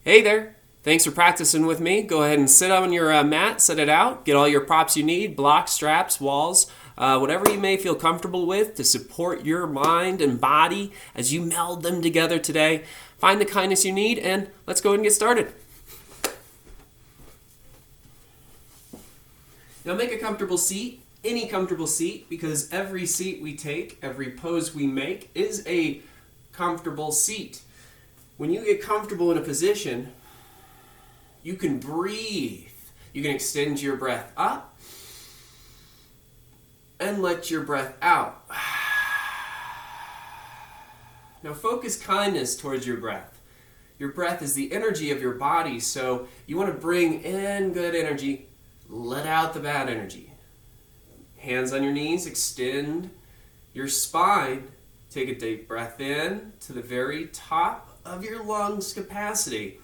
Hey there. Thanks for practicing with me. Go ahead and sit on your mat, set it out, get all your props you need, blocks, straps, walls, whatever you may feel comfortable with to support your mind and body as you meld them together today. Find the kindness you need, and let's go ahead and get started. Now make a comfortable seat, any comfortable seat, because every seat we take, every pose we make is a comfortable seat. When you get comfortable in a position, you can breathe. You can extend your breath up and let your breath out. Now focus kindness towards your breath. Your breath is the energy of your body, so you want to bring in good energy, let out the bad energy. Hands on your knees, extend your spine. Take a deep breath in to the very top of your lungs capacity.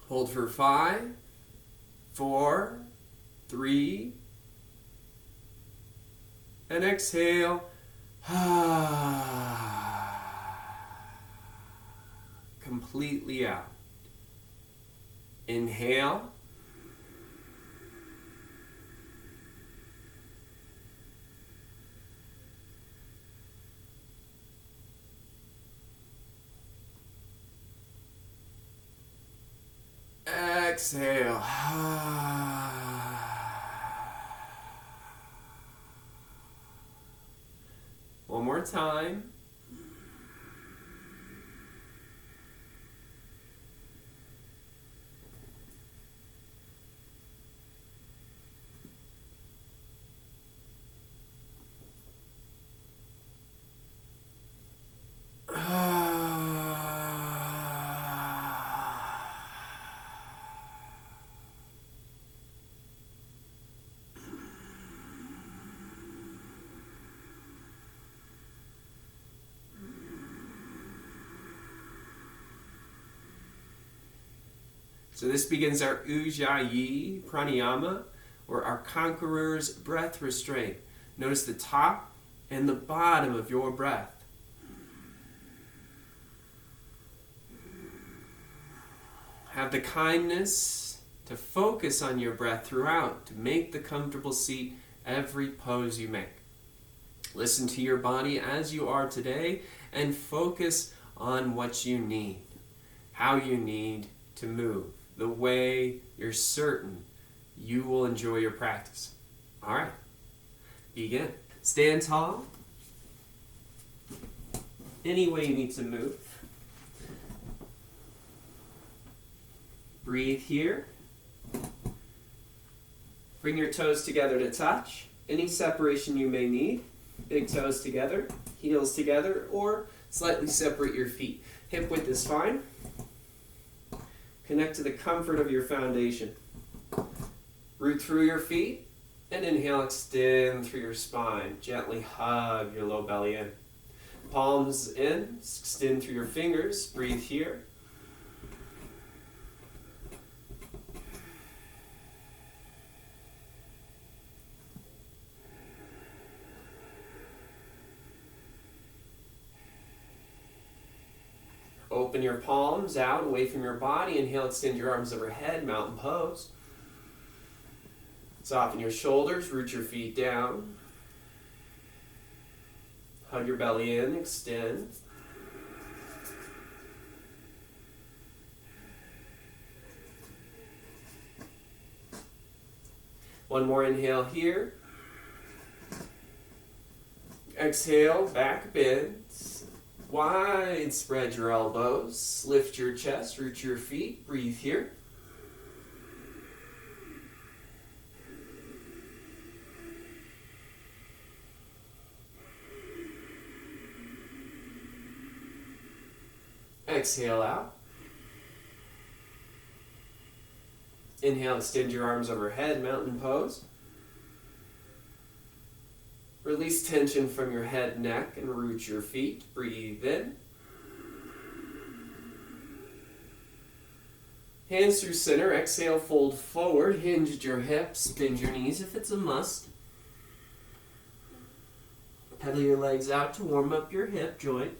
Hold for 5, 4, 3, and exhale. Completely out. Inhale. Exhale. One more time. So this begins our Ujjayi pranayama, or our conqueror's breath restraint. Notice the top and the bottom of your breath. Have the kindness to focus on your breath throughout, to make the comfortable seat every pose you make. Listen to your body as you are today and focus on what you need, how you need to move, the way you're certain you will enjoy your practice. All right, begin. Stand tall. Any way you need to move. Breathe here. Bring your toes together to touch. Any separation you may need. Big toes together, heels together, or slightly separate your feet. Hip width is fine. Connect to the comfort of your foundation. Root through your feet, and inhale, extend through your spine. Gently hug your low belly in. Palms in, extend through your fingers. Breathe here. Open your palms out, away from your body. Inhale, extend your arms overhead, mountain pose. Soften your shoulders, root your feet down. Hug your belly in, extend. One more inhale here. Exhale, back bend. Wide spread your elbows, lift your chest, root your feet, breathe here. Exhale out. Inhale, extend your arms overhead, mountain pose. Release tension from your head, neck, and root your feet. Breathe in. Hands through center. Exhale, fold forward. Hinge your hips. Bend your knees if it's a must. Pedal your legs out to warm up your hip joint.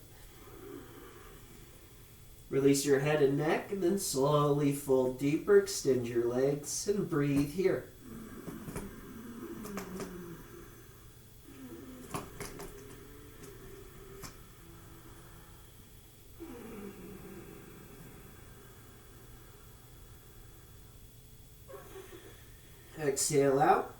Release your head and neck, and then slowly fold deeper, extend your legs, and breathe here. Exhale out.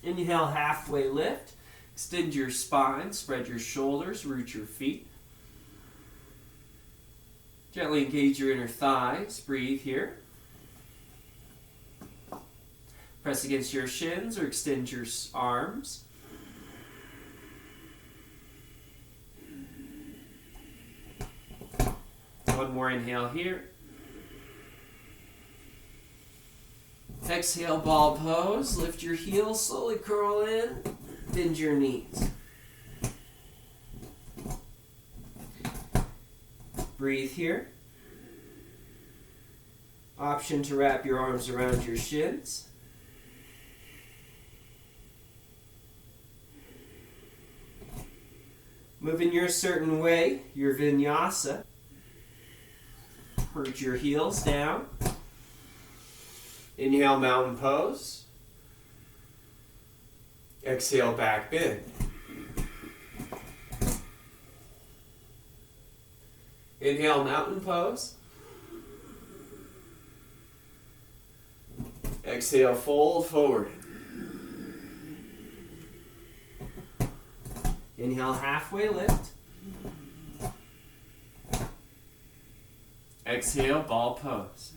Inhale, halfway lift. Extend your spine, spread your shoulders, root your feet. Gently engage your inner thighs. Breathe here. Press against your shins or extend your arms. One more inhale here. Exhale, ball pose. Lift your heels, slowly curl in. Bend your knees. Breathe here. Option to wrap your arms around your shins. Move in your certain way, your vinyasa. Root your heels down. Inhale, mountain pose. Exhale, back bend. Inhale, mountain pose. Exhale, fold forward. Inhale, halfway lift. Exhale, ball pose.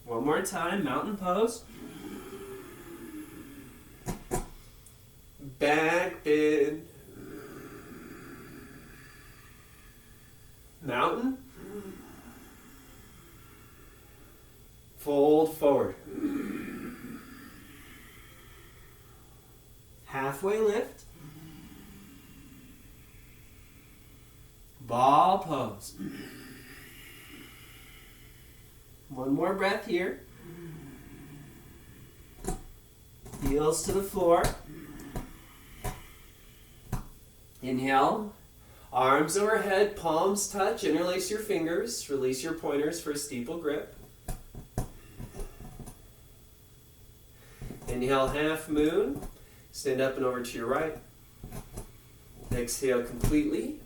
One more time, mountain pose. Back bend. Mountain. Fold forward. Halfway lift. Ball pose. One more breath here. Heels to the floor. Inhale. Arms overhead, palms touch. Interlace your fingers. Release your pointers for a steeple grip. Inhale, half moon. Stand up and over to your right. Exhale completely.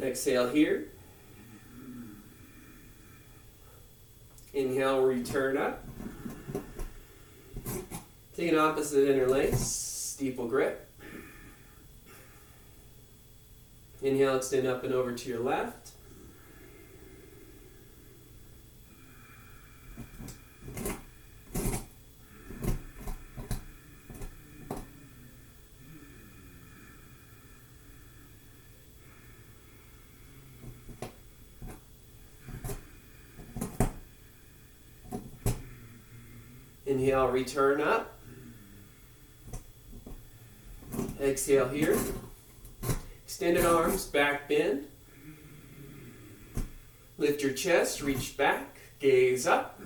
Exhale here. Inhale, return up. Take an opposite interlace, steeple grip. Inhale, extend up and over to your left. Inhale, return up. Exhale here. Extended arms, back bend. Lift your chest, reach back, gaze up.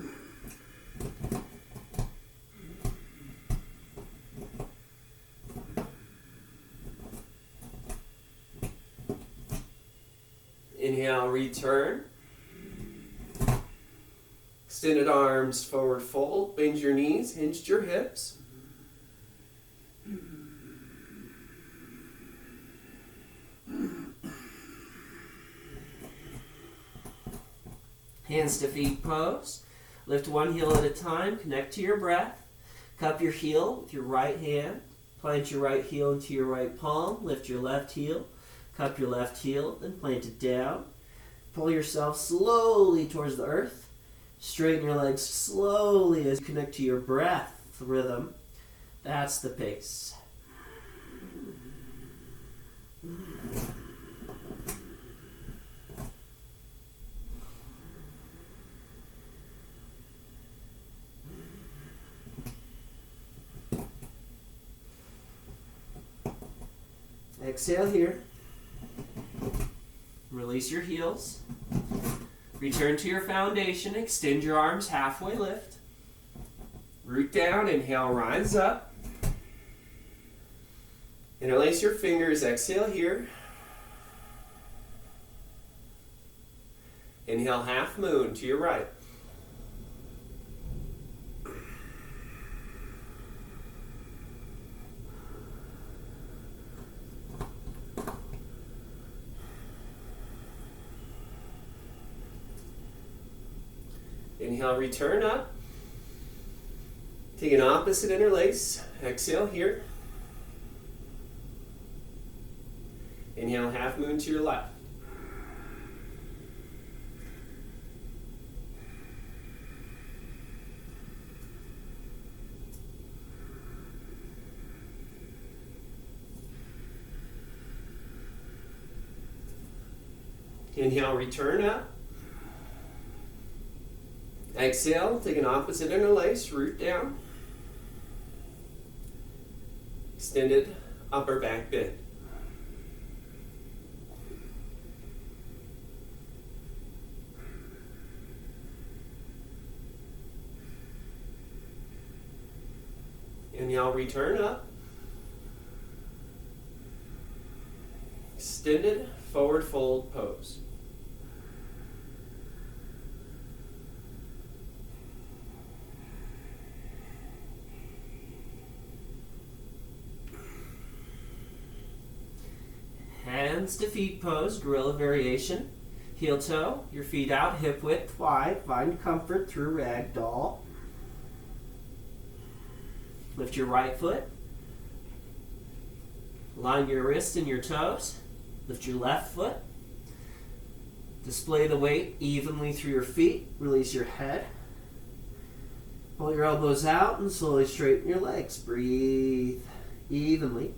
Inhale, return. Extended arms, forward fold, bend your knees, hinged your hips. Hands to feet pose. Lift one heel at a time, connect to your breath. Cup your heel with your right hand. Plant your right heel into your right palm. Lift your left heel. Cup your left heel, then plant it down. Pull yourself slowly towards the earth. Straighten your legs slowly as you connect to your breath rhythm. That's the pace. Exhale here. Release your heels. Return to your foundation. Extend your arms, halfway lift. Root down, inhale, rise up. Interlace your fingers, exhale here. Inhale, half moon to your right. Inhale, return up. Take an opposite interlace. Exhale here. Inhale, half moon to your left. Inhale, return up. Exhale, take an opposite interlace, root down. Extended upper back bend. Inhale, return up. Extended forward fold pose. Hands to feet pose, gorilla variation. Heel toe, your feet out, hip width wide. Find comfort through ragdoll. Lift your right foot. Line your wrist and your toes. Lift your left foot. Display the weight evenly through your feet. Release your head. Pull your elbows out and slowly straighten your legs. Breathe evenly.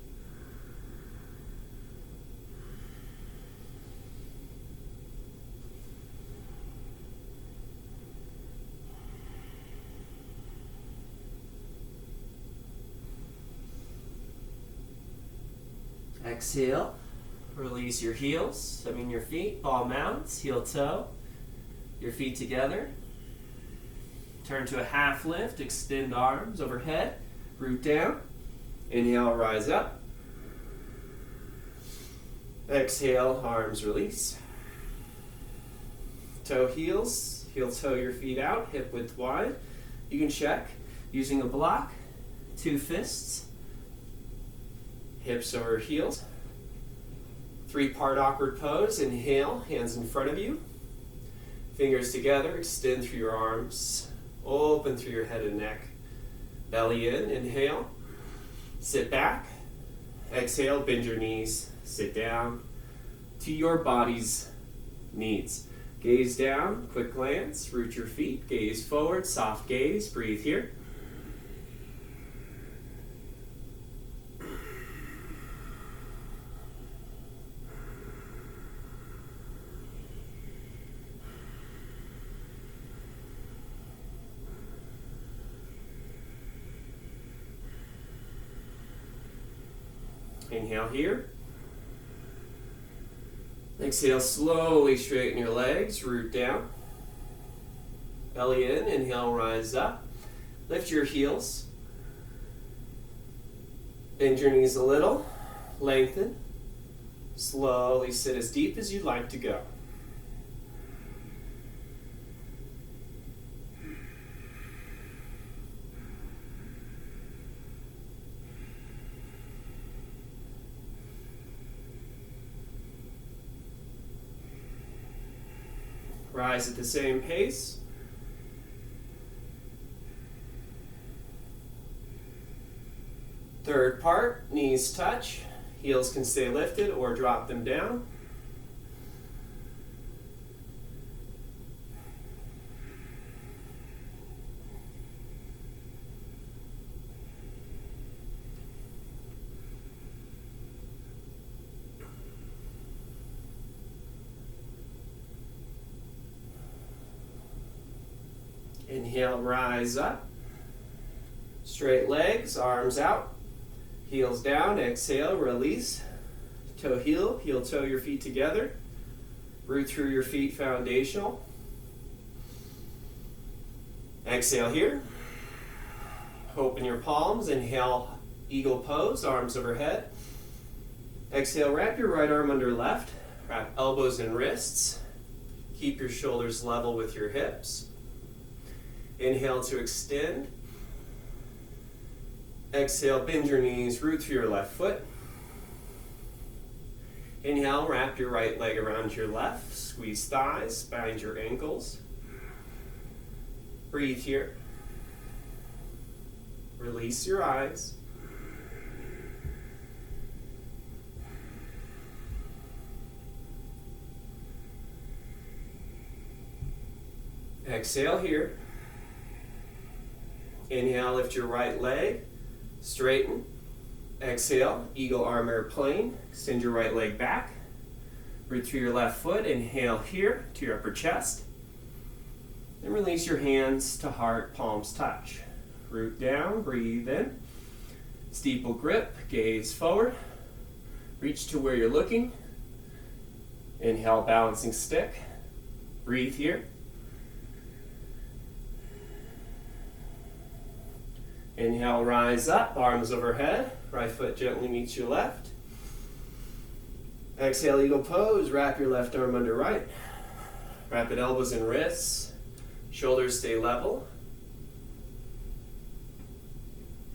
Exhale, release your heels, your feet, ball mounts, heel toe, your feet together. Turn to a half lift, extend arms overhead, root down. Inhale, rise up. Exhale, arms release. Toe heels, heel toe your feet out, hip width wide. You can check using a block, 2 fists. Hips over heels. 3-part awkward pose. Inhale, hands in front of you. Fingers together, extend through your arms. Open through your head and neck. Belly in, inhale. Sit back. Exhale, bend your knees. Sit down to your body's needs. Gaze down, quick glance, root your feet. Gaze forward, soft gaze. Breathe here. Inhale here. Exhale, slowly straighten your legs, root down. Belly in, inhale, rise up. Lift your heels. Bend your knees a little, lengthen. Slowly sit as deep as you'd like to go. Rise at the same pace. Third part, knees touch. Heels can stay lifted or drop them down. Inhale, rise up. Straight legs, arms out. Heels down, exhale, release. Toe heel, heel toe your feet together. Root through your feet, foundational. Exhale here. Open your palms. Inhale, eagle pose, arms overhead. Exhale, wrap your right arm under left. Wrap elbows and wrists. Keep your shoulders level with your hips. Inhale to extend. Exhale, bend your knees, root through your left foot. Inhale, wrap your right leg around your left. Squeeze thighs, bind your ankles. Breathe here. Release your eyes. Exhale here. Inhale, lift your right leg, straighten. Exhale, eagle arm airplane. Extend your right leg back. Root through your left foot. Inhale here to your upper chest. Then release your hands to heart, palms touch. Root down, breathe in. Steeple grip, gaze forward. Reach to where you're looking. Inhale, balancing stick. Breathe here. Inhale, rise up, arms overhead. Right foot gently meets your left. Exhale, eagle pose. Wrap your left arm under right. Wrap it elbows and wrists. Shoulders stay level.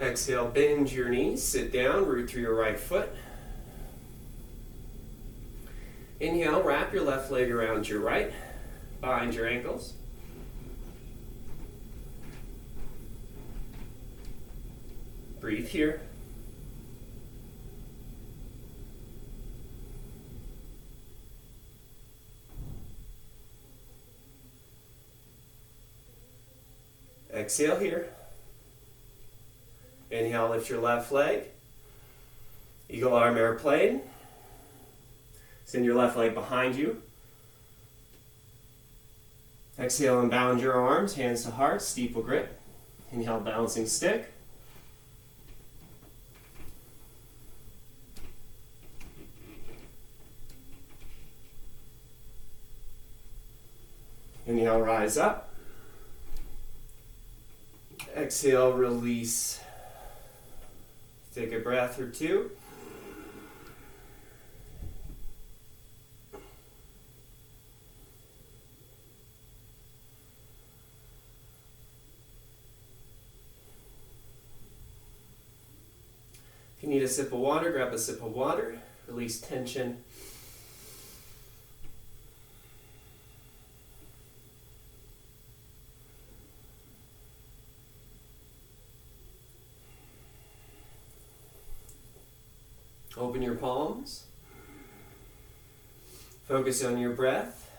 Exhale, bend your knees. Sit down, root through your right foot. Inhale, wrap your left leg around your right. Bind your ankles. Breathe here. Exhale here. Inhale, lift your left leg. Eagle arm airplane. Send your left leg behind you. Exhale and bound your arms, hands to heart, steeple grip. Inhale, balancing stick. Inhale, rise up. Exhale, release. Take a breath or two. If you need a sip of water, grab a sip of water. Release tension. Open your palms. Focus on your breath.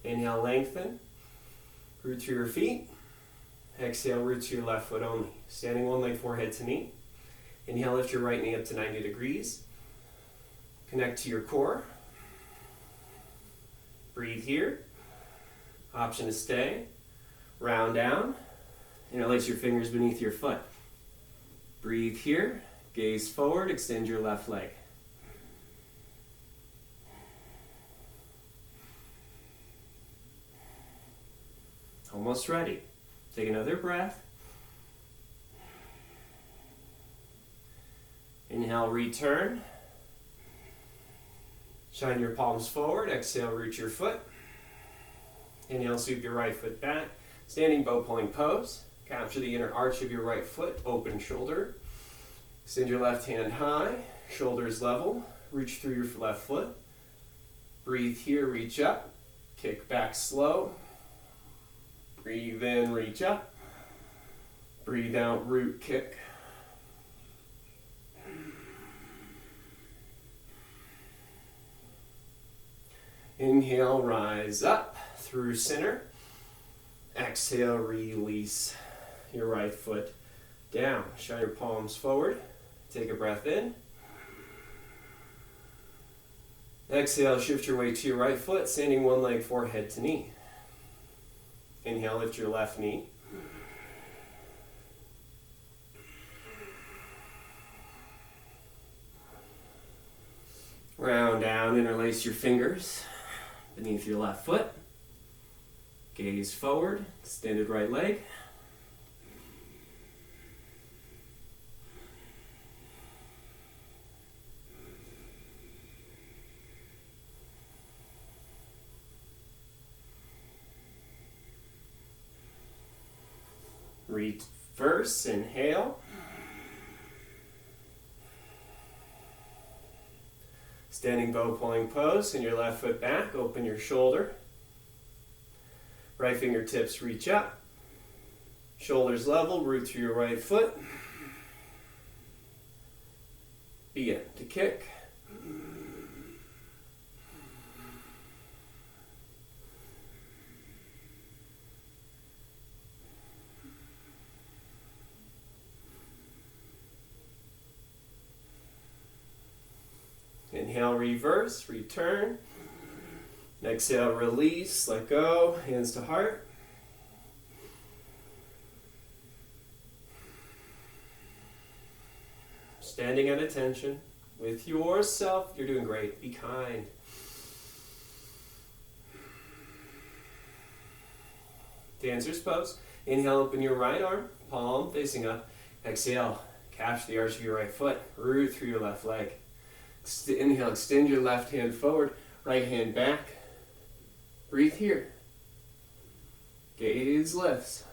Inhale, lengthen. Root through your feet. Exhale, root to your left foot only. Standing one leg forehead to knee. Inhale, lift your right knee up to 90 degrees. Connect to your core. Breathe here. Option to stay. Round down. Interlace your fingers beneath your foot. Breathe here, gaze forward, extend your left leg. Almost ready. Take another breath. Inhale, return. Shine your palms forward, exhale, root your foot. Inhale, sweep your right foot back. Standing bow pulling pose. Capture the inner arch of your right foot, open shoulder. Extend your left hand high, shoulders level. Reach through your left foot. Breathe here, reach up. Kick back slow. Breathe in, reach up. Breathe out, root kick. Inhale, rise up through center. Exhale, release your right foot down. Shine your palms forward. Take a breath in. Exhale, shift your weight to your right foot, standing one leg forehead to knee. Inhale, lift your left knee. Ground down, interlace your fingers beneath your left foot. Gaze forward, extended right leg. Reverse, inhale. Standing bow pulling pose, send your left foot back, open your shoulder. Right fingertips reach up. Shoulders level, root through your right foot. Begin to kick. Inhale, reverse, return. Exhale, release, let go, hands to heart. Standing at attention with yourself. You're doing great. Be kind. Dancer's pose. Inhale, open your right arm, palm facing up. Exhale, catch the arch of your right foot, root through your left leg. Inhale, extend your left hand forward, right hand back. Breathe here. Gaze lifts.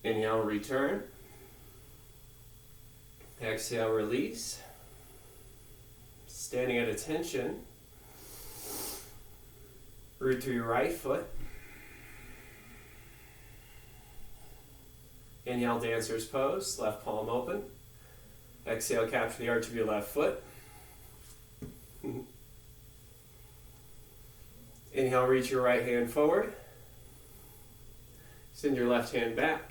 Inhale, return. Exhale, release. Standing at attention. Root through your right foot. Inhale, dancer's pose, left palm open. Exhale, capture the arch of your left foot. Inhale, reach your right hand forward. Send your left hand back.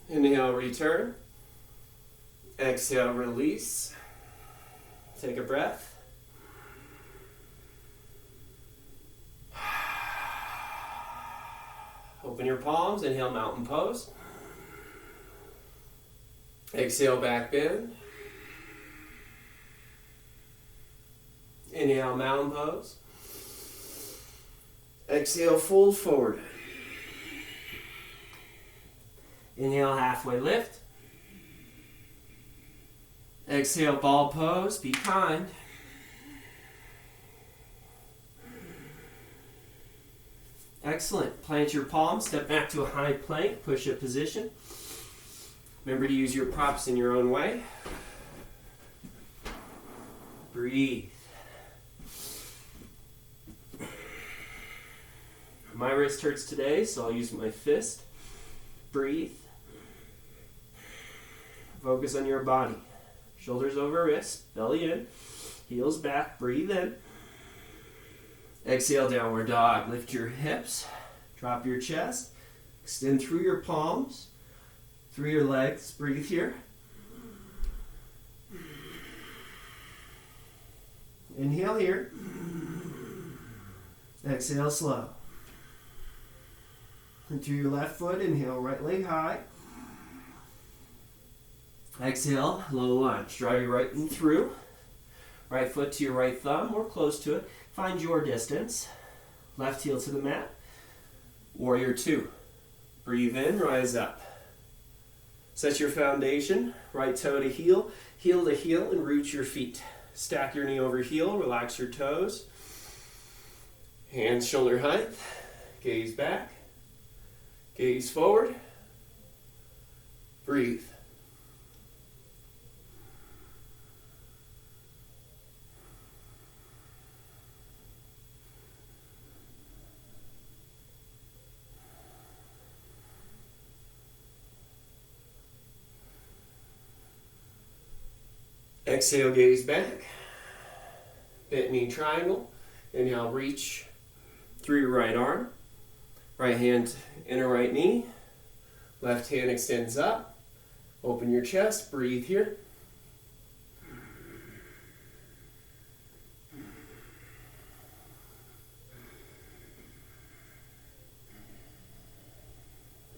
Inhale, return. Exhale, release. Take a breath. Open your palms. Inhale, mountain pose. Exhale, back bend. Inhale, mountain pose. Exhale, fold forward. Inhale, halfway lift. Exhale, ball pose. Be kind. Excellent. Plant your palms. Step back to a high plank. Push-up position. Remember to use your props in your own way. Breathe. My wrist hurts today, so I'll use my fist. Breathe. Focus on your body. Shoulders over wrist, belly in, heels back, breathe in. Exhale, downward dog. Lift your hips, drop your chest, extend through your palms, through your legs. Breathe here. Inhale here. Exhale slow. And through your left foot, inhale, right leg high. Exhale, low lunge. Drive your right knee through. Right foot to your right thumb or close to it. Find your distance. Left heel to the mat. Warrior 2. Breathe in, rise up. Set your foundation, right toe to heel to heel, and root your feet. Stack your knee over heel, relax your toes. Hands shoulder height, gaze back, gaze forward, breathe. Exhale, gaze back. Bent knee triangle. Inhale, reach through your right arm. Right hand, inner right knee. Left hand extends up. Open your chest. Breathe here.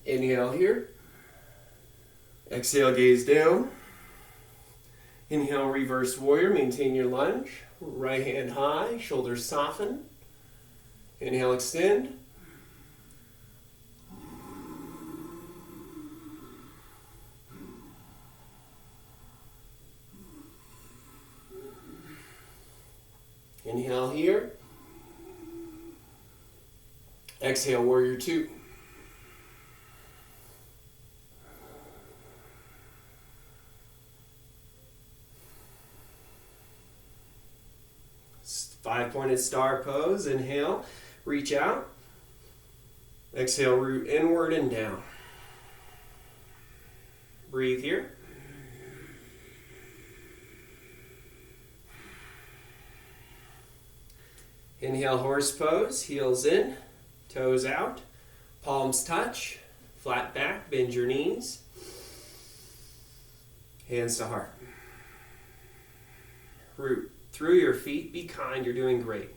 Inhale here. Exhale, gaze down. Inhale, reverse warrior. Maintain your lunge. Right hand high, shoulders soften. Inhale, extend. Inhale here. Exhale, warrior 2. Five-pointed star pose. Inhale, reach out. Exhale, root inward and down. Breathe here. Inhale, horse pose. Heels in, toes out, palms touch, flat back, bend your knees. Hands to heart. Root through your feet. Be kind. You're doing great.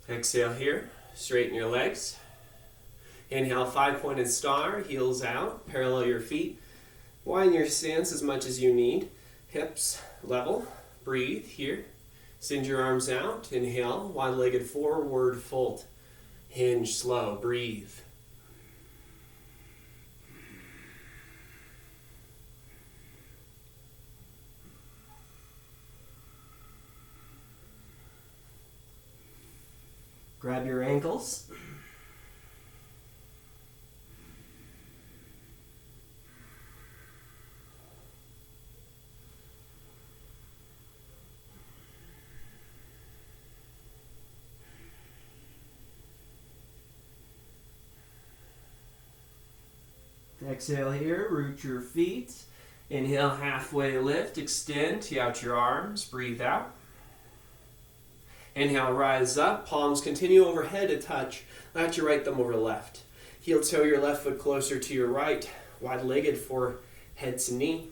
Exhale here. Straighten your legs. Inhale, five-pointed star. Heels out. Parallel your feet. Widen your stance as much as you need. Hips level. Breathe here. Send your arms out. Inhale. Wide-legged forward fold. Hinge slow. Breathe. Grab your ankles. Exhale here, root your feet. Inhale, halfway lift, extend, tee out your arms, breathe out. Inhale, rise up, palms continue overhead to touch. Latch your right thumb over left. Heel toe your left foot closer to your right, wide-legged for head to knee.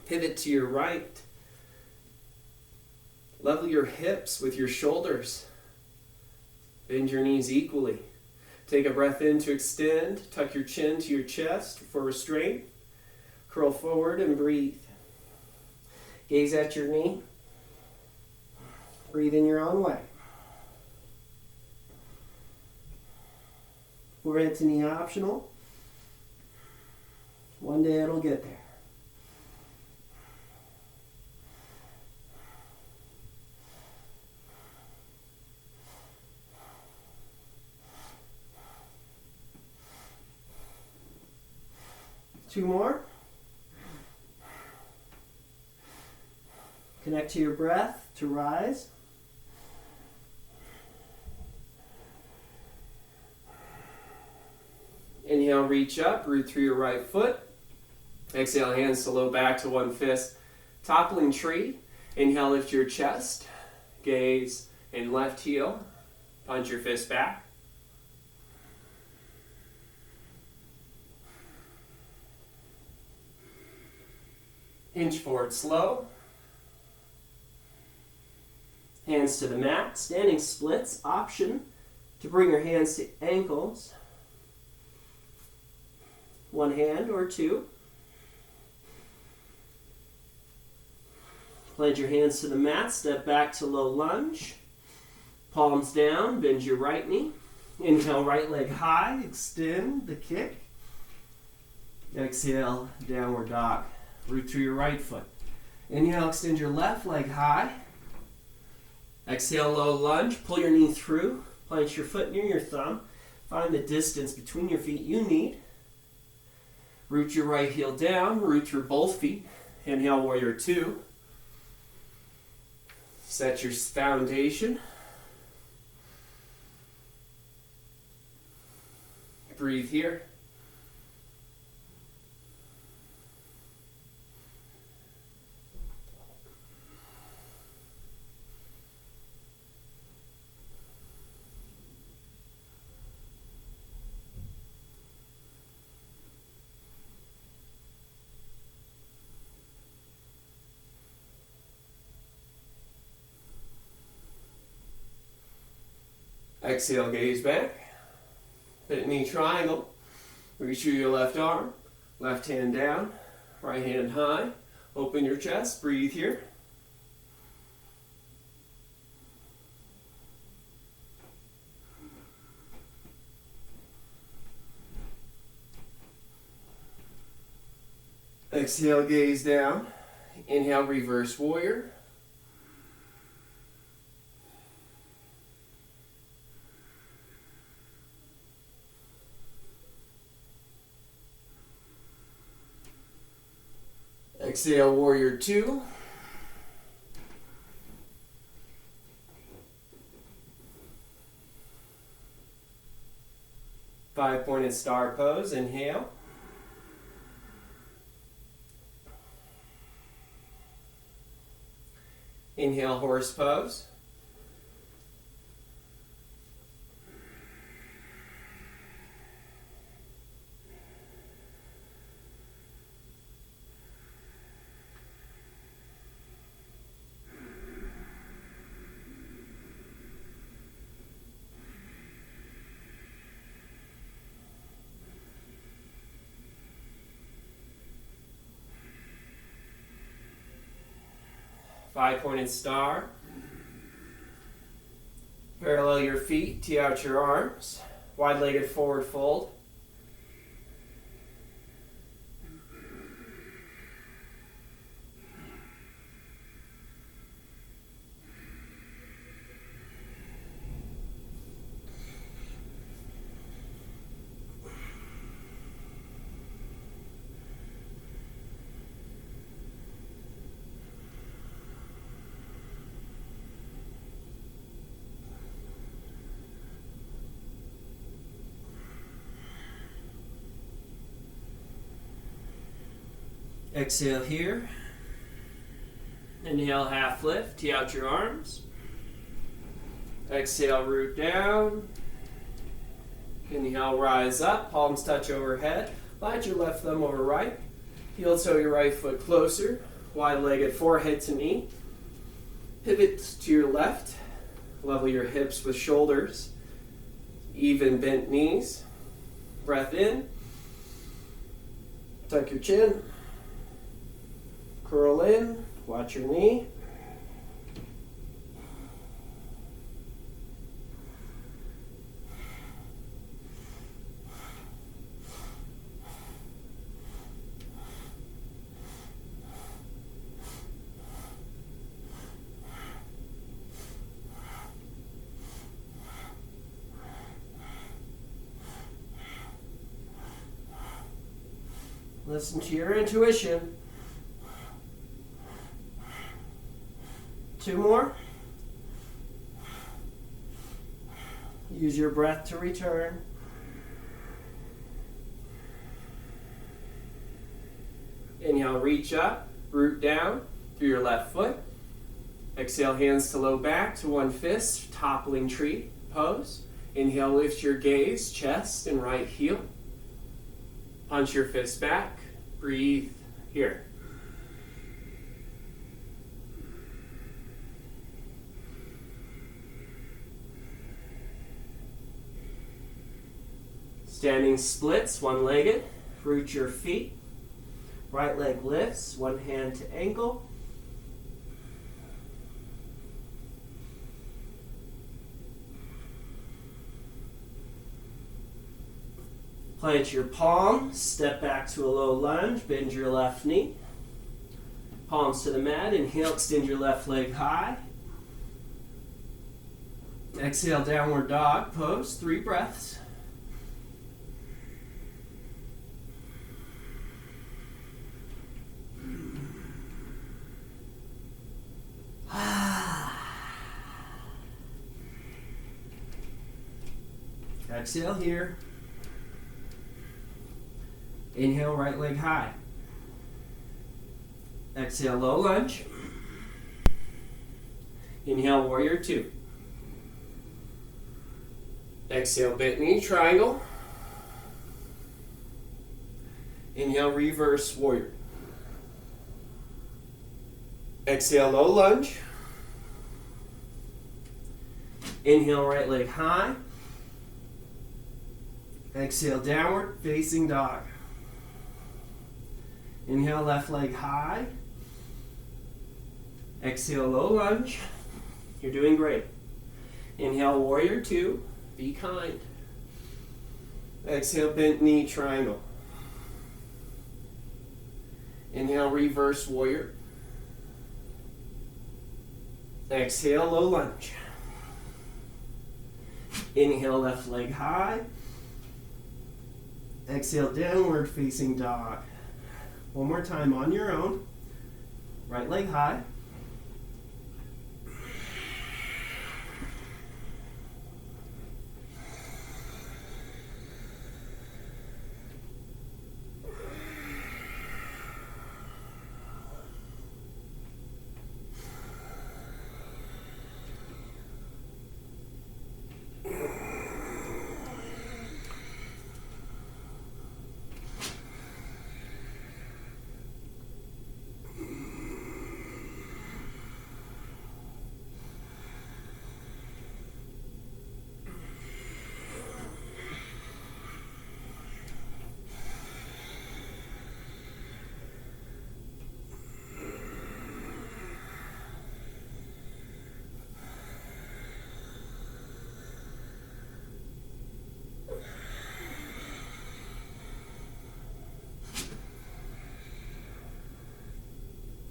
Pivot to your right. Level your hips with your shoulders. Bend your knees equally. Take a breath in to extend. Tuck your chin to your chest for restraint. Curl forward and breathe. Gaze at your knee. Breathe in your own way. Forehead to knee optional. One day it'll get there. Two more. Connect to your breath to rise. Inhale, reach up, root through your right foot. Exhale, hands to low back to one fist. Toppling tree. Inhale, lift your chest. Gaze and left heel. Punch your fist back. Inch forward slow. Hands to the mat. Standing splits. Option to bring your hands to ankles. One hand or two. Plant your hands to the mat. Step back to low lunge. Palms down. Bend your right knee. Inhale, right leg high. Extend the kick. Exhale, downward dog. Root through your right foot. Inhale, extend your left leg high. Exhale, low lunge. Pull your knee through. Plant your foot near your thumb. Find the distance between your feet you need. Root your right heel down. Root through both feet. Inhale, warrior two. Set your foundation. Breathe here. Exhale, gaze back. Hit knee triangle. Reach through your left arm. Left hand down. Right hand high. Open your chest. Breathe here. Exhale, gaze down. Inhale, reverse warrior. Exhale, warrior two. Five-pointed star pose. Inhale. Inhale, horse pose. Five-pointed star. Parallel your feet, tee out your arms. Wide-legged forward fold. Exhale here. Inhale, half lift. Tee out your arms. Exhale, root down. Inhale, rise up. Palms touch overhead. Slide your left thumb over right. Heel toe your right foot closer. Wide-legged forehead to knee. Pivot to your left. Level your hips with shoulders. Even bent knees. Breath in. Tuck your chin. Curl in, watch your knee. Listen to your intuition. Two more. Use your breath to return. Inhale, reach up, root down through your left foot. Exhale, hands to low back to one fist, toppling tree pose. Inhale, lift your gaze, chest and right heel. Punch your fist back. Breathe here. Standing splits, one-legged. Root your feet. Right leg lifts, one hand to ankle. Plant your palm, step back to a low lunge, bend your left knee. Palms to the mat, inhale, extend your left leg high. Exhale, downward dog pose, 3 breaths. Exhale here. Inhale, right leg high. Exhale, low lunge. Inhale, warrior 2. Exhale, bent knee, triangle. Inhale, reverse warrior. Exhale, low lunge. Inhale, right leg high. Exhale, downward facing dog. Inhale, left leg high. Exhale, low lunge. You're doing great. Inhale, warrior 2. Be kind. Exhale, bent knee, triangle. Inhale, reverse warrior. Exhale, low lunge. Inhale, left leg high. Exhale, downward facing dog. One more time on your own. Right leg high.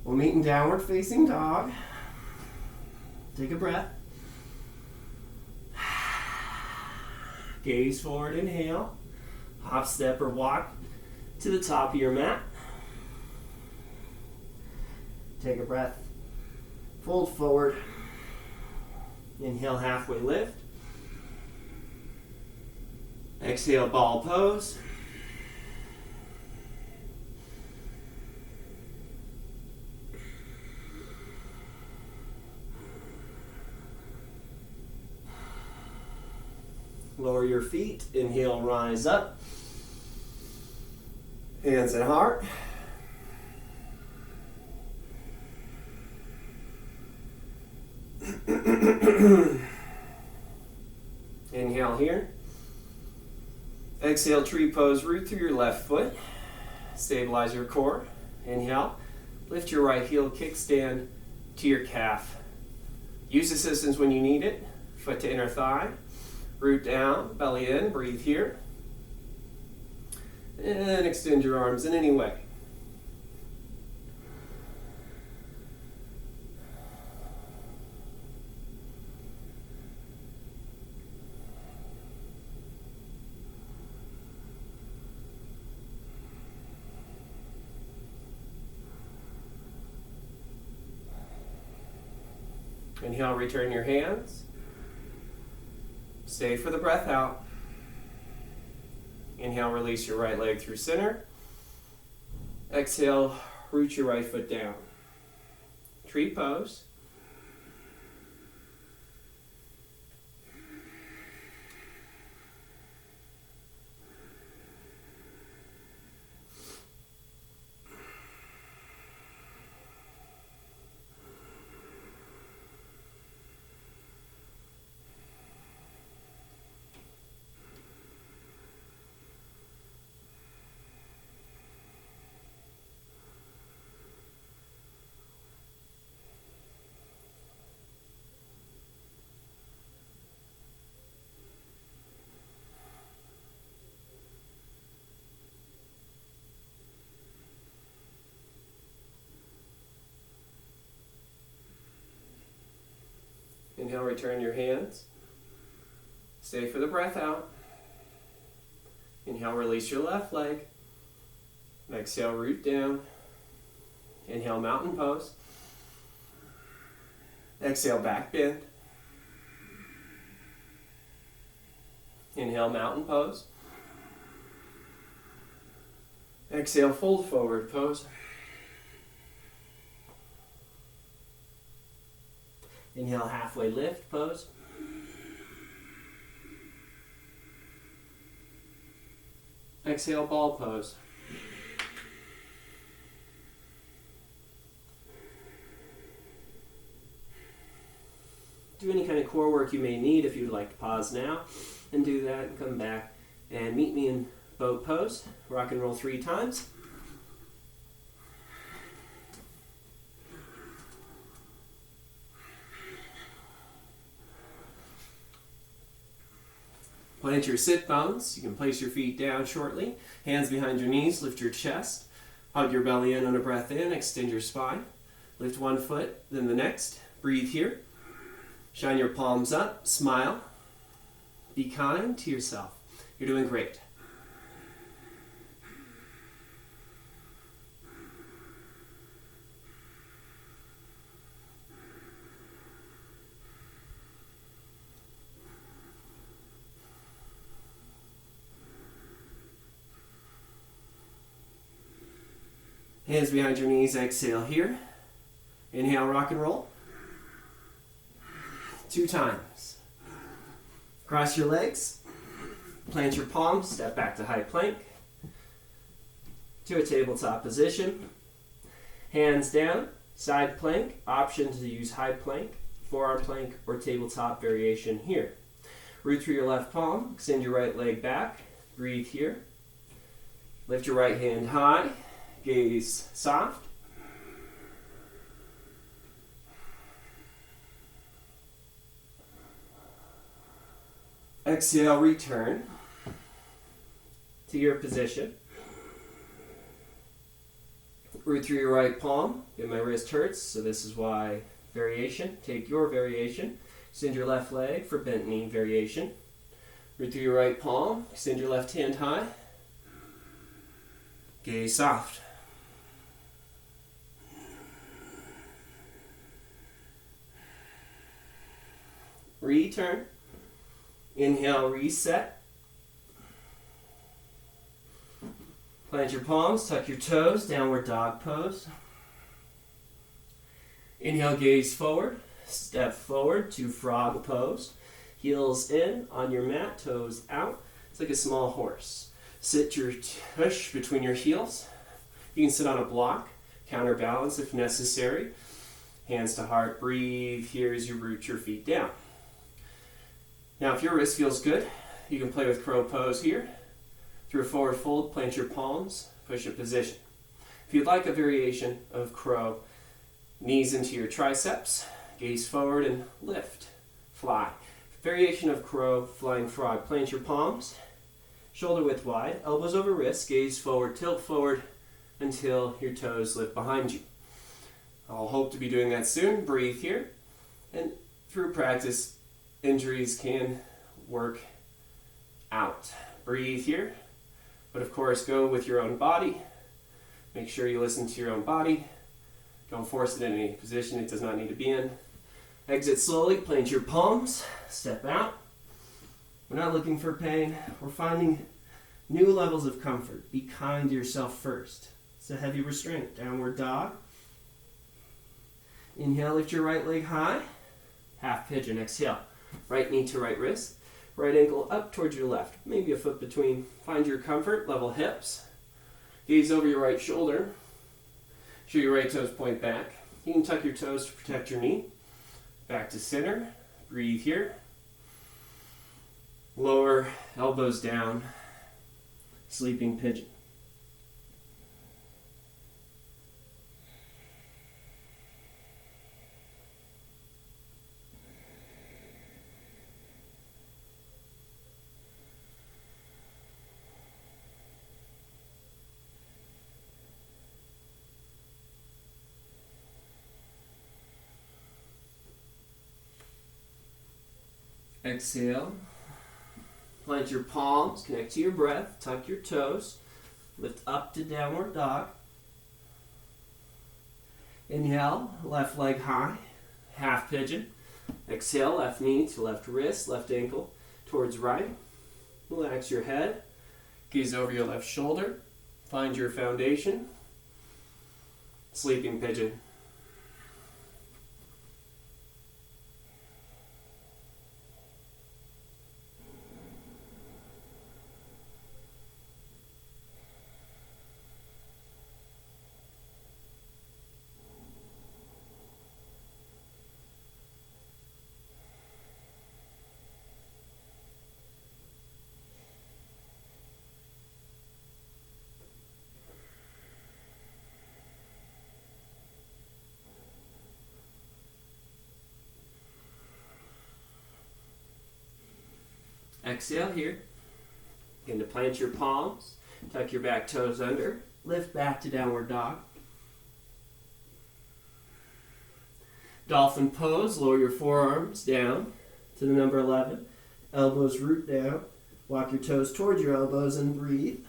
We'll meet in downward facing dog. Take a breath. Gaze forward, inhale. Hop, step, or walk to the top of your mat. Take a breath. Fold forward. Inhale, halfway lift. Exhale, ball pose. Lower your feet. Inhale, rise up. Hands at heart. Inhale here. Exhale, tree pose. Root through your left foot. Stabilize your core. Inhale. Lift your right heel, kickstand to your calf. Use assistance when you need it. Foot to inner thigh. Root down, belly in, breathe here. And extend your arms in any way. Inhale, return your hands. Stay for the breath out. Inhale, release your right leg through center. Exhale, root your right foot down. Tree pose. Inhale, return your hands. Stay for the breath out. Inhale, release your left leg. Exhale, root down. Inhale, mountain pose. Exhale, back bend. Inhale, mountain pose. Exhale, fold forward pose. Inhale, halfway lift pose. Exhale, ball pose. Do any kind of core work you may need. If you'd like to pause now and do that and come back and meet me in boat pose. Rock and roll 3 times. Plant your sit bones. You can place your feet down shortly. Hands behind your knees. Lift your chest. Hug your belly in on a breath in. Extend your spine. Lift one foot, then the next. Breathe here. Shine your palms up. Smile. Be kind to yourself. You're doing great. Hands behind your knees, exhale here. Inhale, rock and roll. 2 times. Cross your legs. Plant your palms, step back to high plank. To a tabletop position. Hands down, side plank. Option to use high plank, forearm plank, or tabletop variation here. Root through your left palm, extend your right leg back. Breathe here. Lift your right hand high. Gaze soft. Exhale, return to your position. Root through your right palm. Get my wrist hurts, so this is why variation. Take your variation. Extend your left leg for bent knee variation. Root through your right palm. Extend your left hand high. Gaze soft. Return. Inhale, reset. Plant your palms, tuck your toes, downward dog pose. Inhale, gaze forward. Step forward to frog pose. Heels in on your mat, toes out. It's like a small horse. Sit your tush between your heels. You can sit on a block, counterbalance if necessary. Hands to heart, breathe here as you root your feet down. Now, if your wrist feels good, you can play with crow pose here. Through a forward fold, plant your palms, push a position. If you'd like a variation of crow, knees into your triceps, gaze forward and lift, fly. Variation of crow, flying frog. Plant your palms, shoulder width wide, elbows over wrists, gaze forward, tilt forward until your toes lift behind you. I'll hope to be doing that soon. Breathe here. And through practice, injuries can work out. Breathe here. But of course, go with your own body. Make sure you listen to your own body. Don't force it in any position it does not need to be in. Exit slowly, plant your palms, step out. We're not looking for pain. We're finding new levels of comfort. Be kind to yourself first. It's a heavy restraint. Downward dog. Inhale, lift your right leg high. Half pigeon. Exhale. Right knee to right wrist. Right ankle up towards your left. Maybe a foot between. Find your comfort. Level hips. Gaze over your right shoulder. Show your right toes point back. You can tuck your toes to protect your knee. Back to center. Breathe here. Lower elbows down. Sleeping pigeon. Exhale. Plant your palms, connect to your breath, tuck your toes, lift up to downward dog. Inhale, left leg high, half pigeon. Exhale, left knee to left wrist, left ankle towards right. Relax your head, gaze over your left shoulder, find your foundation. Sleeping pigeon. Exhale here. Begin to plant your palms, tuck your back toes under, lift back to downward dog. Dolphin pose, lower your forearms down to the number 11. Elbows root down. Walk your toes towards your elbows and breathe.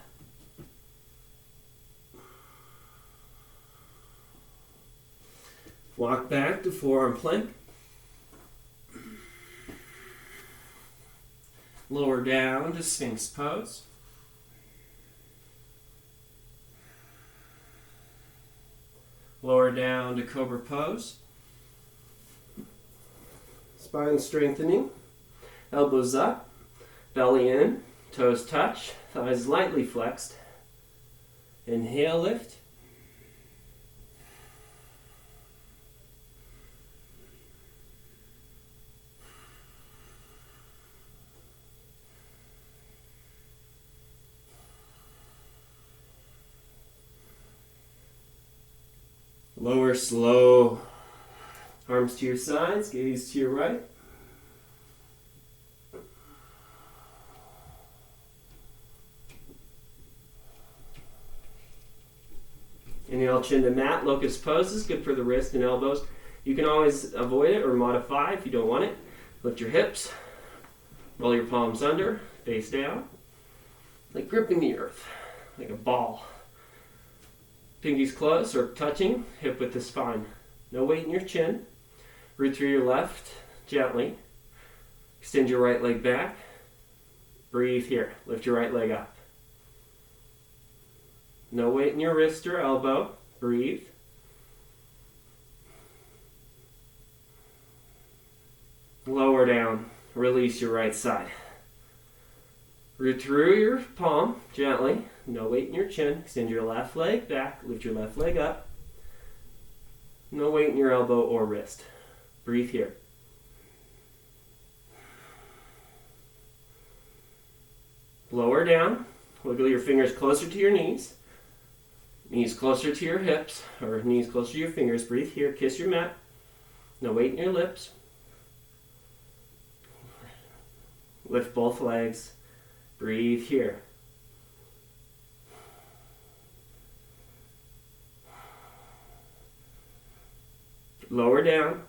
Walk back to forearm plank. Lower down to Sphinx pose. Lower down to Cobra pose. Spine strengthening. Elbows up, belly in, toes touch, thighs lightly flexed. Inhale, lift. Lower slow. Arms to your sides, gaze to your right. Inhale, chin to mat. Locust Pose is good for the wrist and elbows. You can always avoid it or modify if you don't want it. Lift your hips. Roll your palms under, face down. Like gripping the earth, like a ball. Pinkies close or touching, hip with the spine. No weight in your chin. Root through your left, gently. Extend your right leg back. Breathe here. Lift your right leg up. No weight in your wrist or elbow. Breathe. Lower down. Release your right side. Root through your palm, gently. No weight in your chin. Extend your left leg back. Lift your left leg up. No weight in your elbow or wrist. Breathe here. Lower down. Wiggle your fingers closer to your knees. Knees closer to your hips, or knees closer to your fingers. Breathe here. Kiss your mat. No weight in your lips. Lift both legs. Breathe here. Lower down.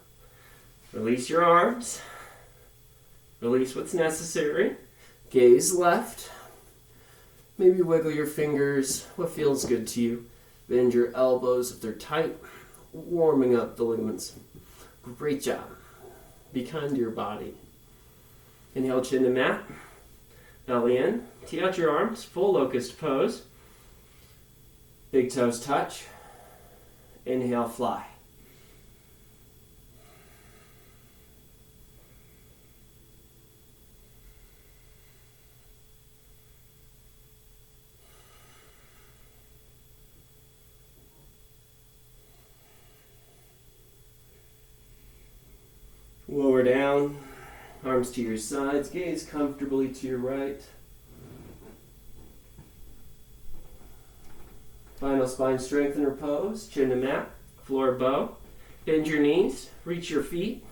Release your arms. Release what's necessary. Gaze left. Maybe wiggle your fingers. What feels good to you? Bend your elbows if they're tight. Warming up the ligaments. Great job. Be kind to your body. Inhale, chin to mat. Belly in. Tee out your arms. Full locust pose. Big toes touch. Inhale, fly. Lower down. Arms to your sides, gaze comfortably to your right. Final spine strengthener pose, chin to mat, floor bow. Bend your knees, reach your feet.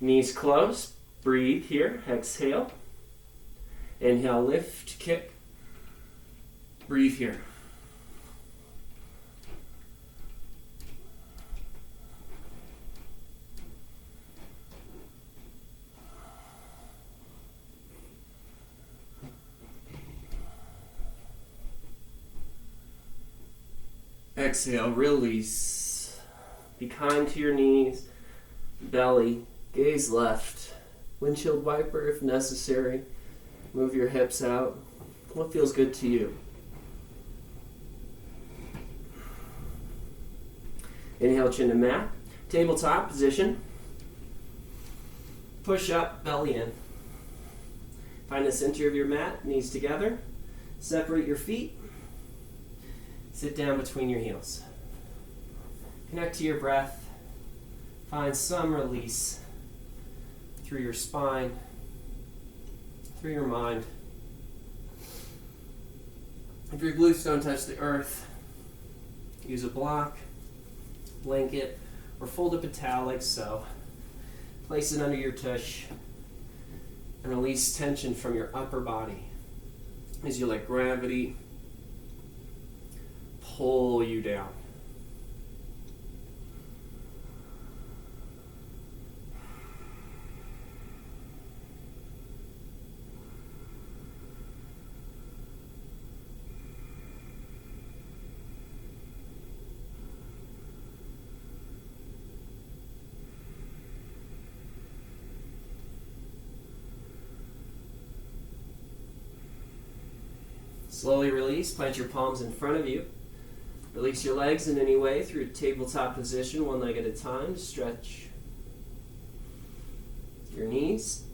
Knees close, breathe here, exhale. Inhale, lift, kick. Breathe here. Exhale, release. Be kind to your knees, belly, gaze left. Windshield wiper if necessary. Move your hips out. What feels good to you? Inhale, chin to mat. Tabletop position. Push up, belly in. Find the center of your mat, knees together. Separate your feet. Sit down between your heels. Connect to your breath. Find some release through your spine, through your mind. If your glutes don't touch the earth, use a block, blanket, or fold up a towel like so. Place it under your tush and release tension from your upper body as you let gravity pull you down. Slowly release, plant your palms in front of you. Release your legs in any way through tabletop position, one leg at a time. Stretch your knees.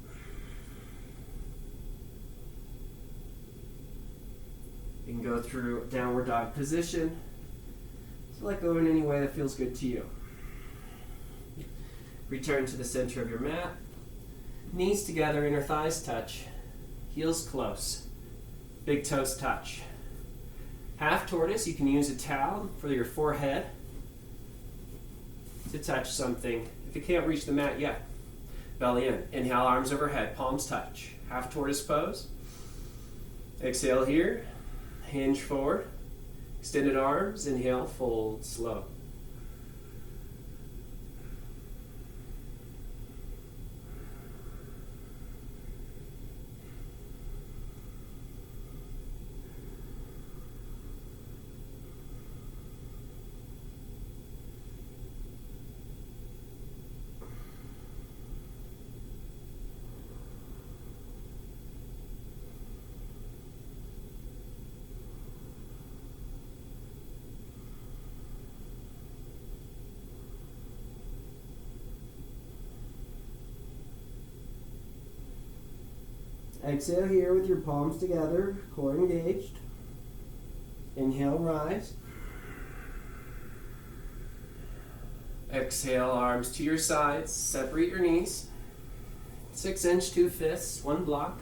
You can go through downward dog position. So let go in any way that feels good to you. Return to the center of your mat. Knees together, inner thighs touch. Heels close. Big toes touch. Half tortoise, you can use a towel for your forehead to touch something. If you can't reach the mat yet, belly in. Inhale, arms overhead, palms touch. Half tortoise pose. Exhale here, hinge forward. Extended arms, inhale, fold, slow. Exhale here with your palms together, core engaged. Inhale, rise. Exhale, arms to your sides, separate your knees. 6 inch, 2 fists, 1 block.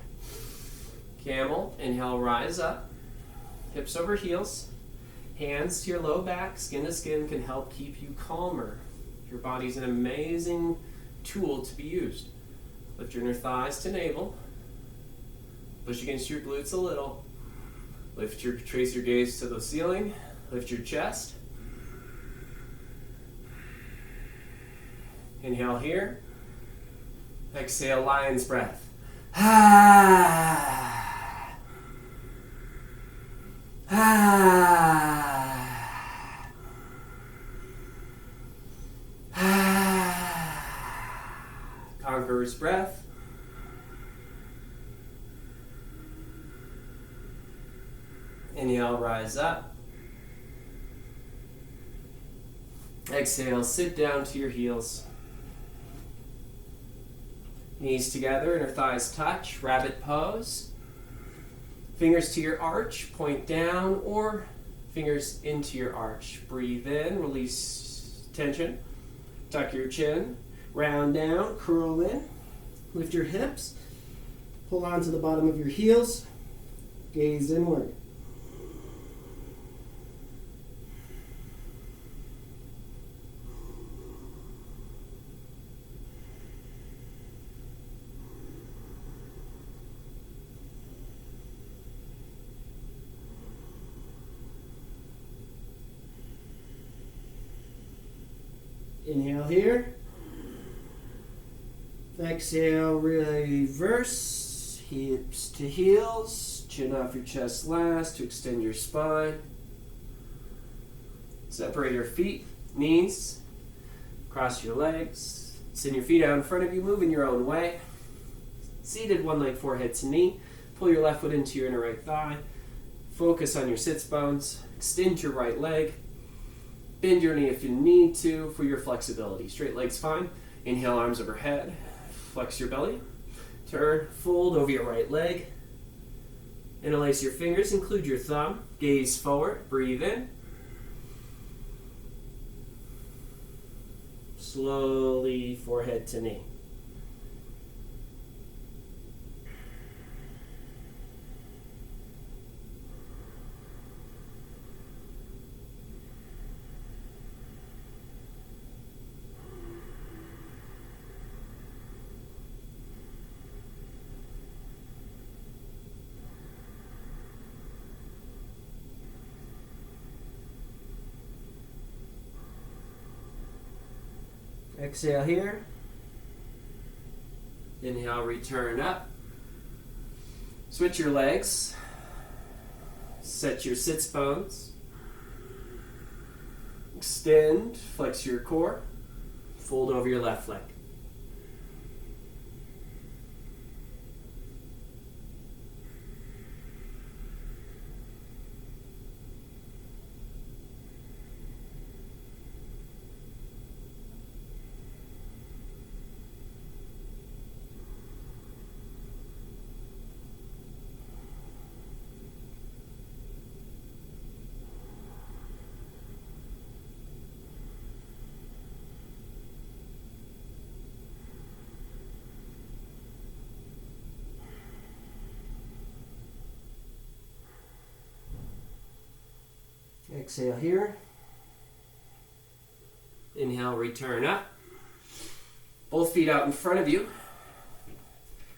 Camel, inhale, rise up. Hips over heels. Hands to your low back, skin to skin can help keep you calmer. Your body's an amazing tool to be used. Lift your inner thighs to navel. Push against your glutes a little. Trace your gaze to the ceiling. Lift your chest. Inhale here. Exhale, lion's breath. Conqueror's breath. Inhale, rise up. Exhale, sit down to your heels. Knees together, inner thighs touch, rabbit pose. Fingers to your arch, point down, or fingers into your arch. Breathe in, release tension. Tuck your chin, round down, curl in. Lift your hips, pull onto the bottom of your heels, gaze inward. Inhale here. Exhale, reverse. Hips to heels. Chin off your chest last to extend your spine. Separate your feet, knees, cross your legs, send your feet out in front of you, move in your own way. Seated, one leg forehead to knee. Pull your left foot into your inner right thigh. Focus on your sits bones. Extend your right leg. Bend your knee if you need to for your flexibility. Straight legs fine. Inhale, arms overhead. Flex your belly. Turn, fold over your right leg. Interlace your fingers, include your thumb. Gaze forward, breathe in. Slowly, forehead to knee. Exhale here. Inhale, return up. Switch your legs. Set your sits bones. Extend, flex your core. Fold over your left leg. Exhale here. Inhale, return up. Both feet out in front of you.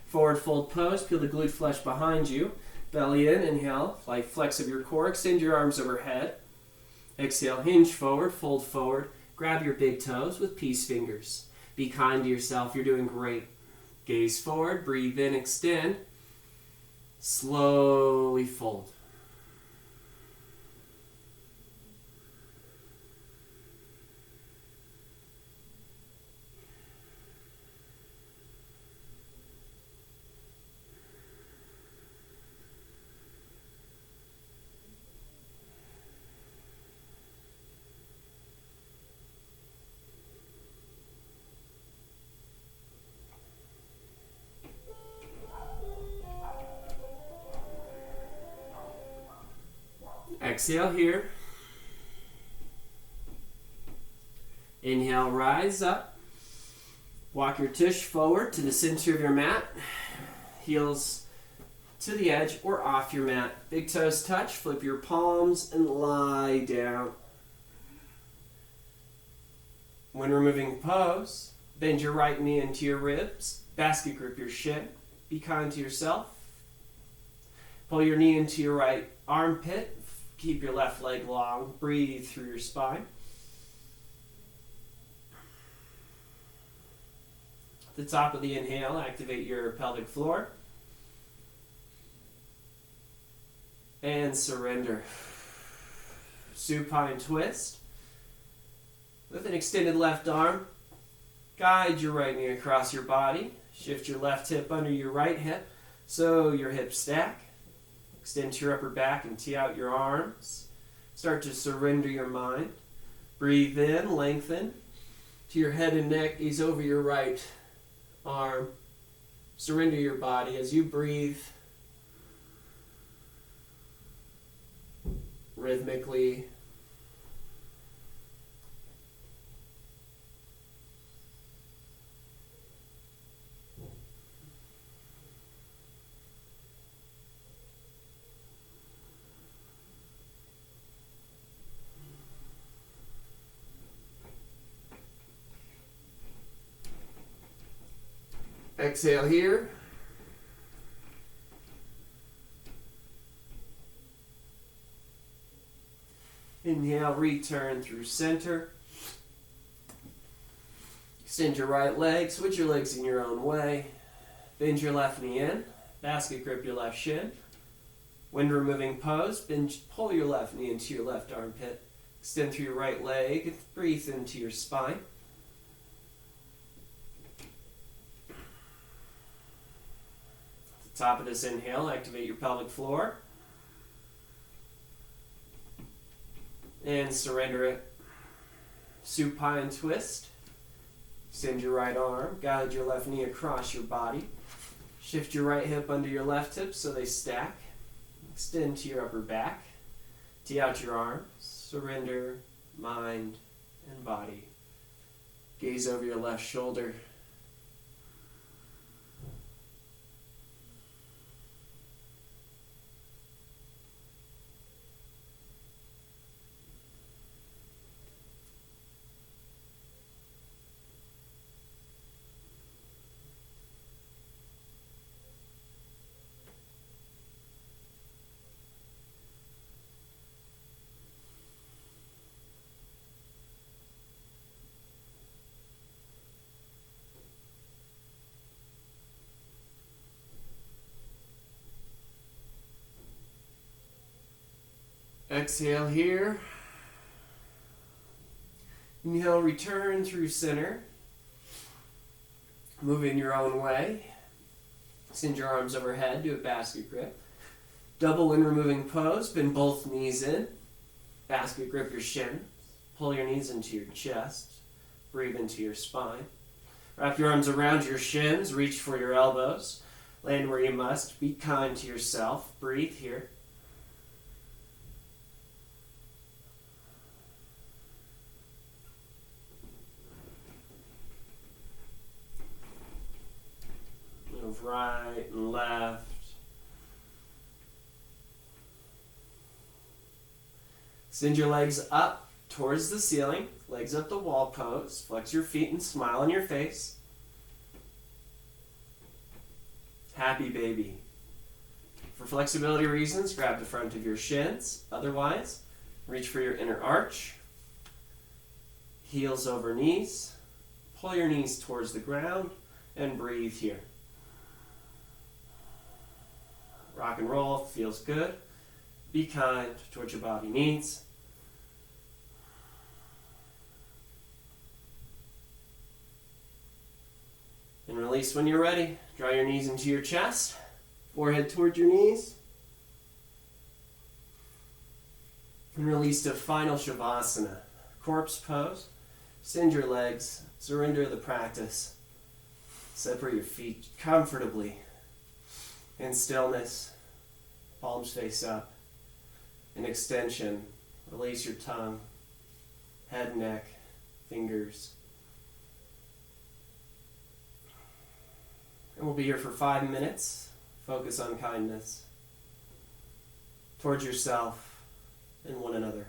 Forward fold pose. Peel the glute flesh behind you. Belly in. Inhale. Light flex of your core. Extend your arms overhead. Exhale, hinge forward. Fold forward. Grab your big toes with peace fingers. Be kind to yourself. You're doing great. Gaze forward. Breathe in. Extend. Slowly fold. Exhale here. Inhale, rise up. Walk your tush forward to the center of your mat. Heels to the edge or off your mat. Big toes touch. Flip your palms and lie down. When removing pose, bend your right knee into your ribs. Basket grip your shin. Be kind to yourself. Pull your knee into your right armpit. Keep your left leg long. Breathe through your spine. At the top of the inhale, activate your pelvic floor. And surrender. Supine twist. With an extended left arm, guide your right knee across your body. Shift your left hip under your right hip so your hips stack. Extend to your upper back and tee out your arms. Start to surrender your mind. Breathe in, lengthen to your head and neck. Gaze over your right arm. Surrender your body as you breathe rhythmically. Exhale here. Inhale, return through center. Extend your right leg, switch your legs in your own way. Bend your left knee in, basket grip your left shin. When removing pose, pull your left knee into your left armpit. Extend through your right leg and breathe into your spine. At the top of this inhale, activate your pelvic floor. And surrender it. Supine twist. Extend your right arm, guide your left knee across your body. Shift your right hip under your left hip so they stack. Extend to your upper back. Tee out your arms. Surrender mind and body. Gaze over your left shoulder. Exhale here. Inhale, return through center. Move in your own way. Send your arms overhead, do a basket grip. Double wind removing pose, bend both knees in. Basket grip your shins. Pull your knees into your chest. Breathe into your spine. Wrap your arms around your shins, reach for your elbows. Land where you must. Be kind to yourself. Breathe here. Move right and left. Send your legs up towards the ceiling. Legs up the wall pose. Flex your feet and smile on your face. Happy baby. For flexibility reasons, grab the front of your shins. Otherwise, reach for your inner arch. Heels over knees. Pull your knees towards the ground and breathe here. Rock and roll, feels good. Be kind to what your body needs. And release when you're ready. Draw your knees into your chest. Forehead toward your knees. And release to final Shavasana. Corpse pose. Send your legs. Surrender the practice. Separate your feet comfortably. In stillness. Palms face up. In extension. Release your tongue. Head, neck, fingers. And we'll be here for 5 minutes. Focus on kindness towards yourself and one another.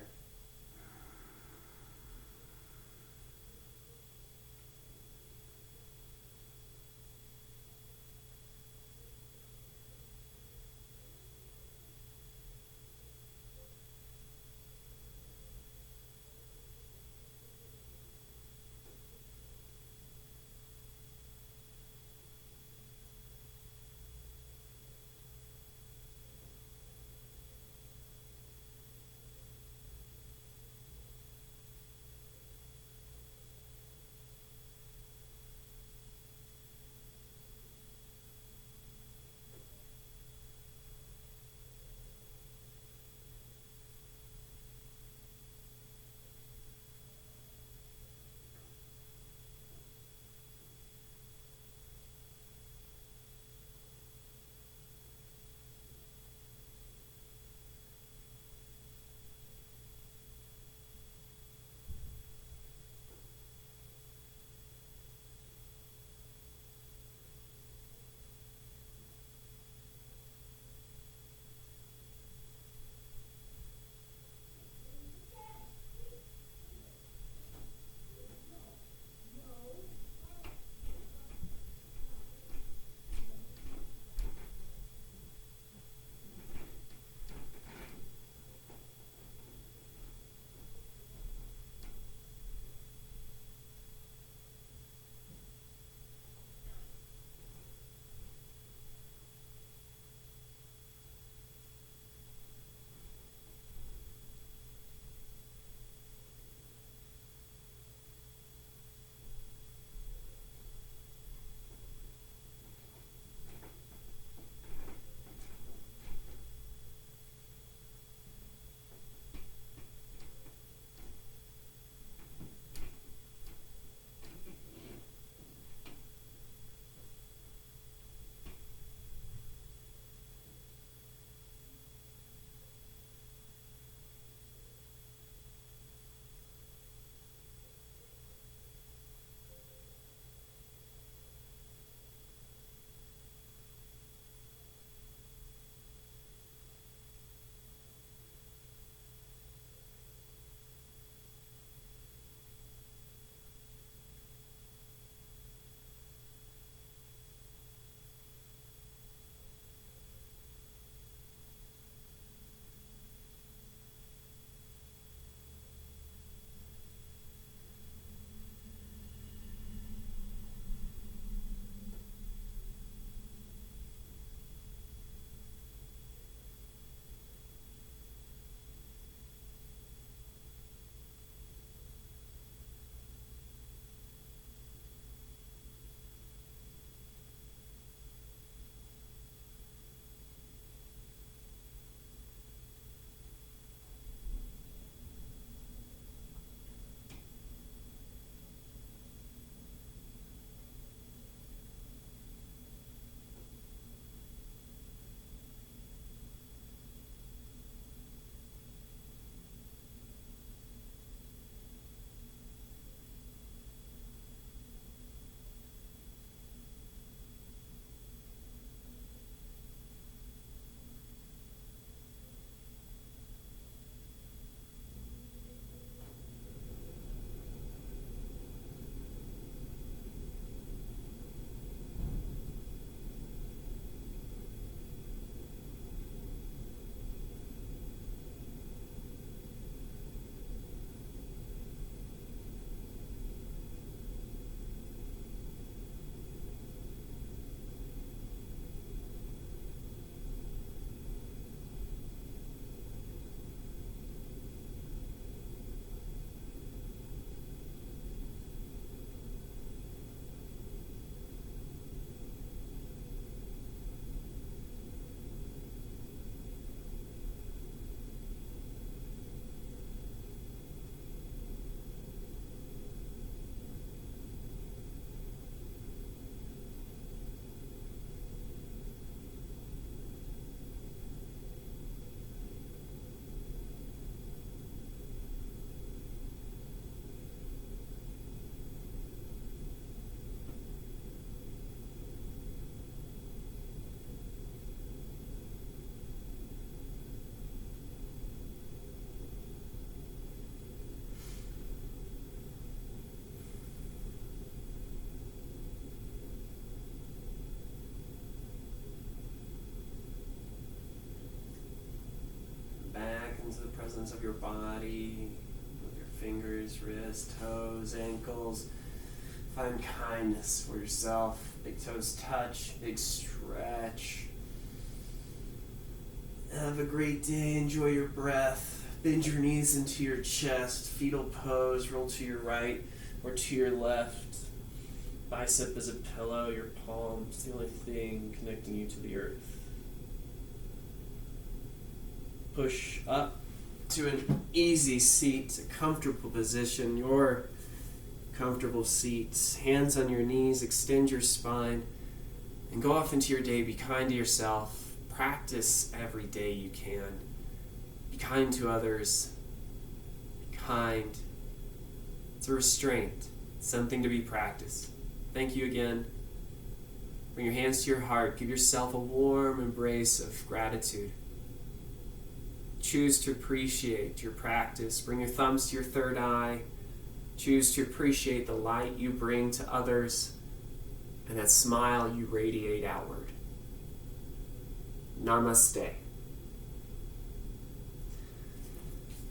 motions of your body, with your fingers, wrists, toes, ankles. Find kindness for yourself. Big toes touch, big stretch. Have a great day. Enjoy your breath. Bend your knees into your chest. Fetal pose. Roll to your right or to your left. Bicep is a pillow. Your palm's the only thing connecting you to the earth. Push up to an easy seat, a comfortable position. Your comfortable seat. Hands on your knees. Extend your spine. And go off into your day. Be kind to yourself. Practice every day you can. Be kind to others. Be kind. It's a restraint. It's something to be practiced. Thank you again. Bring your hands to your heart. Give yourself a warm embrace of gratitude. Choose to appreciate your practice. Bring your thumbs to your third eye. Choose to appreciate the light you bring to others and that smile you radiate outward. Namaste.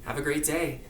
Have a great day.